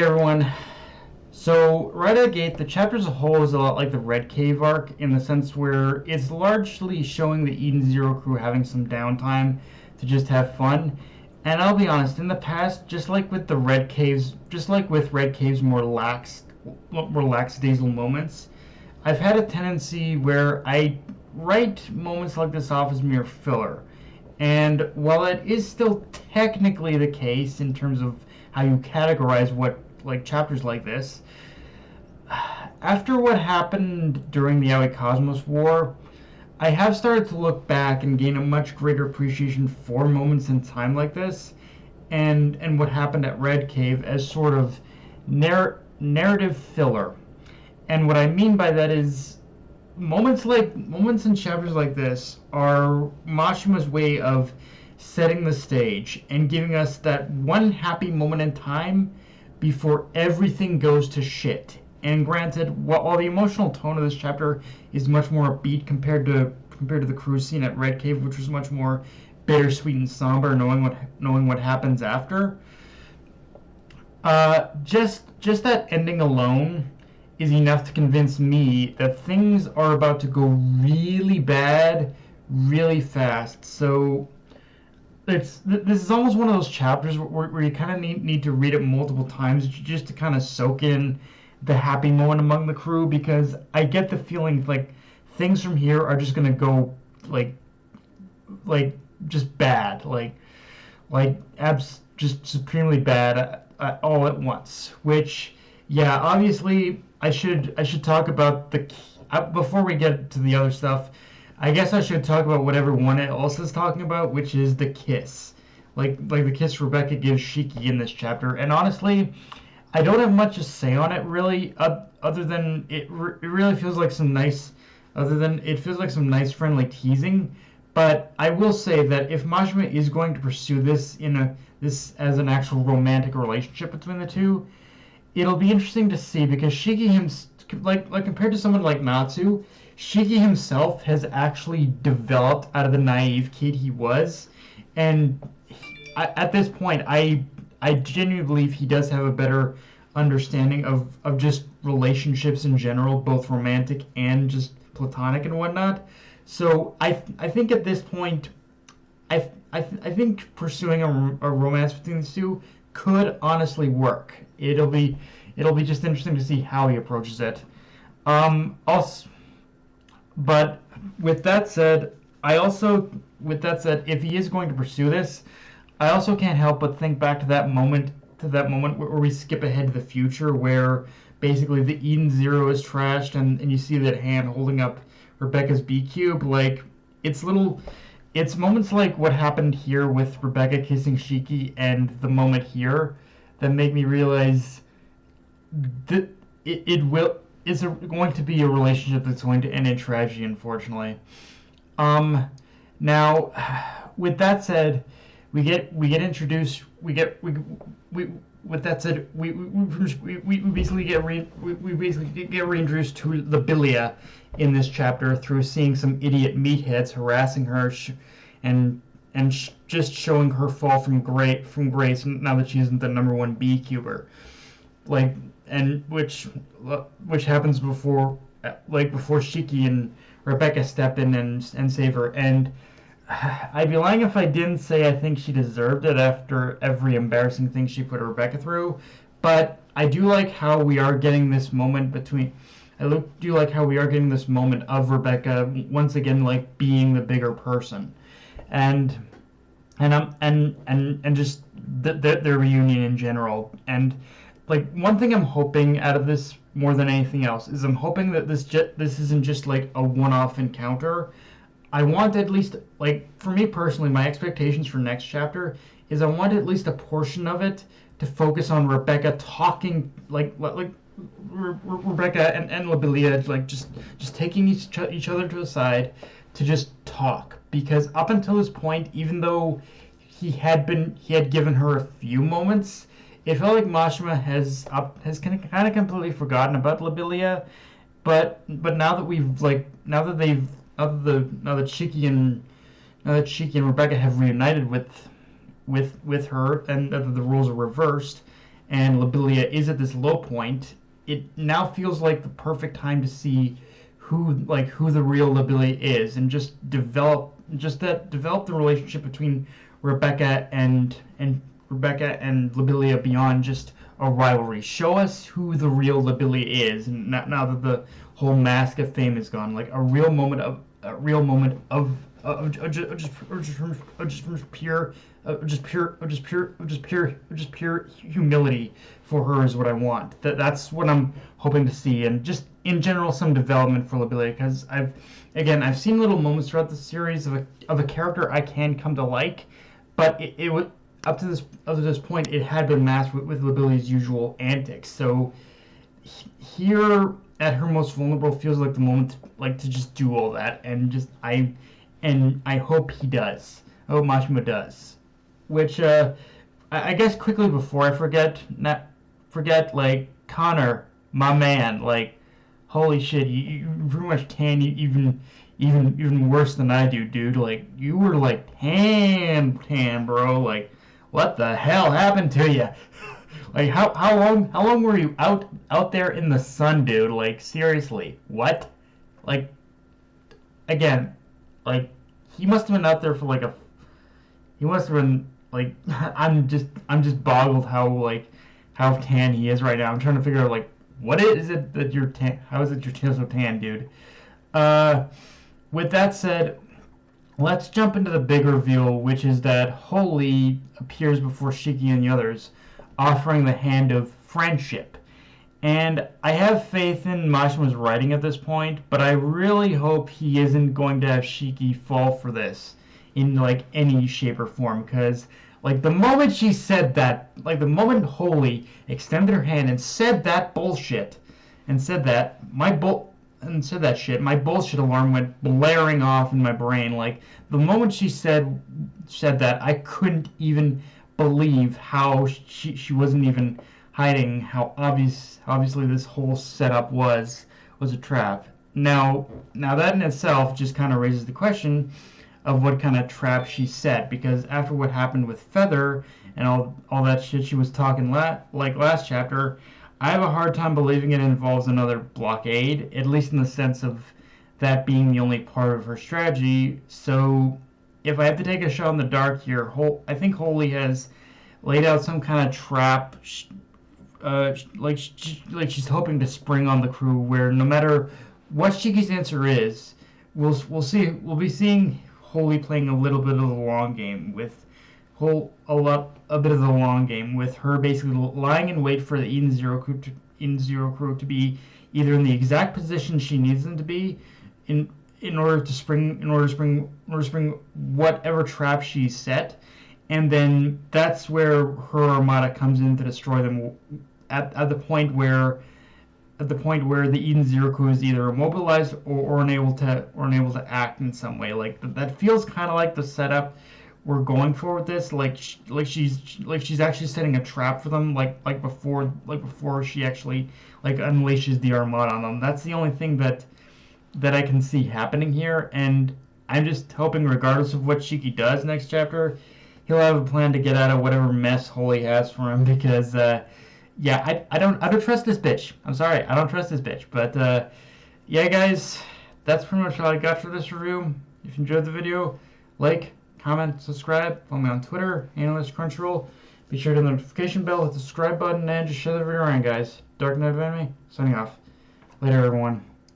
Hey everyone. So right out of the gate, the chapter as a whole is a lot like the Red Cave arc in the sense where it's largely showing the Eden Zero crew having some downtime to just have fun. And I'll be honest, in the past, just like with Red Cave's more lackadaisical moments, I've had a tendency where I write moments like this off as mere filler. And while it is still technically the case in terms of how you categorize what like chapters like this, after what happened during the Aoi War, I have started to look back and gain a much greater appreciation for moments in time like this, and what happened at Red Cave as sort of narrative filler. And what I mean by that is moments in chapters like this are Mashima's way of setting the stage and giving us that one happy moment in time before everything goes to shit. And granted, while the emotional tone of this chapter is much more upbeat compared to the cruise scene at Red Cave, which was much more bittersweet and somber, knowing what happens after, just that ending alone is enough to convince me that things are about to go really bad really fast. So this is almost one of those chapters where you kind of need to read it multiple times just to kind of soak in the happy moment among the crew, because I get the feeling like things from here are just gonna go like just bad, just supremely bad all at once. Which, yeah, obviously I should talk about before we get to the other stuff. I guess I should talk about what everyone else is talking about, which is the kiss, like the kiss Rebecca gives Shiki in this chapter. And honestly, I don't have much to say on it really, other than it really feels like some nice, friendly teasing. But I will say that if Majima is going to pursue this as an actual romantic relationship between the two, it'll be interesting to see, because like compared to someone like Natsu, Shiki himself has actually developed out of the naive kid he was, and at this point, I genuinely believe he does have a better understanding of just relationships in general, both romantic and just platonic and whatnot. So I think at this point, I think pursuing a romance between these two could honestly work. It'll be just interesting to see how he approaches it. Also, but with that said, if he is going to pursue this, I also can't help but think back to that moment where we skip ahead to the future, where basically the Eden Zero is trashed, and you see that hand holding up Rebecca's B cube. Like, it's moments like what happened here with Rebecca kissing Shiki and the moment here that make me realize that it's going to be a relationship that's going to end in tragedy, unfortunately. Now, with that said, we basically get reintroduced to Libilia in this chapter through seeing some idiot meatheads harassing her and just showing her fall from grace now that she isn't the #1 B cuber, which happens before Shiki and Rebecca step in and save her. And I'd be lying if I didn't say I think she deserved it after every embarrassing thing she put Rebecca through. But I do like how we are getting this moment of Rebecca once again being the bigger person, and just their reunion in general. And one thing I'm hoping out of this more than anything else is I'm hoping that this isn't just a one-off encounter. I want at least, for me personally, my expectations for next chapter is I want at least a portion of it to focus on Rebecca talking, Rebecca and Libilia, just taking each other to the side to just talk. Because up until this point, even though he had given her a few moments, it felt like Mashima has kind of completely forgotten about Libilia. But now that Shiki and Rebecca have reunited with her, and the roles are reversed, and Lobelia is at this low point, it now feels like the perfect time to see who the real Lobelia is, and develop the relationship between Rebecca and Lobelia beyond just a rivalry. Show us who the real Lobelia is, and now that the whole mask of fame is gone, like a real moment of pure humility for her is what I want. That's what I'm hoping to see, and just in general some development for Lobelia, because I've seen little moments throughout the series of a character I can come to like, but it was up to this point it had been masked with Lobelia's usual antics. So here at her most vulnerable feels like the moment to just do all that, and I hope he does. I hope Mashima does. Which I guess quickly before I forget, like Connor, my man, like holy shit, you pretty much tan even worse than I do, dude. Like you were like tan, bro. Like what the hell happened to you? Like how long were you out there in the sun, dude? Like seriously, what? Like again, like he must have been out there for he must have been like I'm just boggled how tan he is right now. I'm trying to figure out like what is it that you're tan? How is it your tan so tan, dude? With that said, let's jump into the big reveal, which is that Holy appears before Shiki and the others, offering the hand of friendship. And I have faith in Mashima's writing at this point, but I really hope he isn't going to have Shiki fall for this in like any shape or form, because like the moment she said that, like the moment Holy extended her hand and said that bullshit, and said that shit, my bullshit alarm went blaring off in my brain. Like the moment she said that, I couldn't even believe how she wasn't even hiding how obviously this whole setup was a trap. Now that in itself just kind of raises the question of what kind of trap she set, because after what happened with Feather and all that shit she was talking last chapter, I have a hard time believing it involves another blockade, at least in the sense of that being the only part of her strategy. So if I have to take a shot in the dark here, I think Holy has laid out some kind of trap, like she's hoping to spring on the crew, where no matter what Shiki's answer is, we'll be seeing Holy playing a little bit of the long game with a bit of the long game with her basically lying in wait for the Eden Zero crew to be either in the exact position she needs them to be in order to spring whatever trap she set, and then that's where her armada comes in to destroy them at the point where the Eden Zero crew is either immobilized or unable to act in some way. Like that feels kind of like the setup we're going for with this. Like she's actually setting a trap for them. Like before she actually unleashes the armada on them. That's the only thing that I can see happening here, and I'm just hoping, regardless of what Shiki does next chapter, he'll have a plan to get out of whatever mess Holy has for him, because I don't trust this bitch. I'm sorry, I don't trust this bitch. But yeah, guys, that's pretty much all I got for this review. If you enjoyed the video, like, comment, subscribe. Follow me on Twitter, Analyst Crunchyroll. Be sure to hit the notification bell, hit the subscribe button, and just share the video around, guys. Dark Knight of Enemy, signing off. Later, everyone.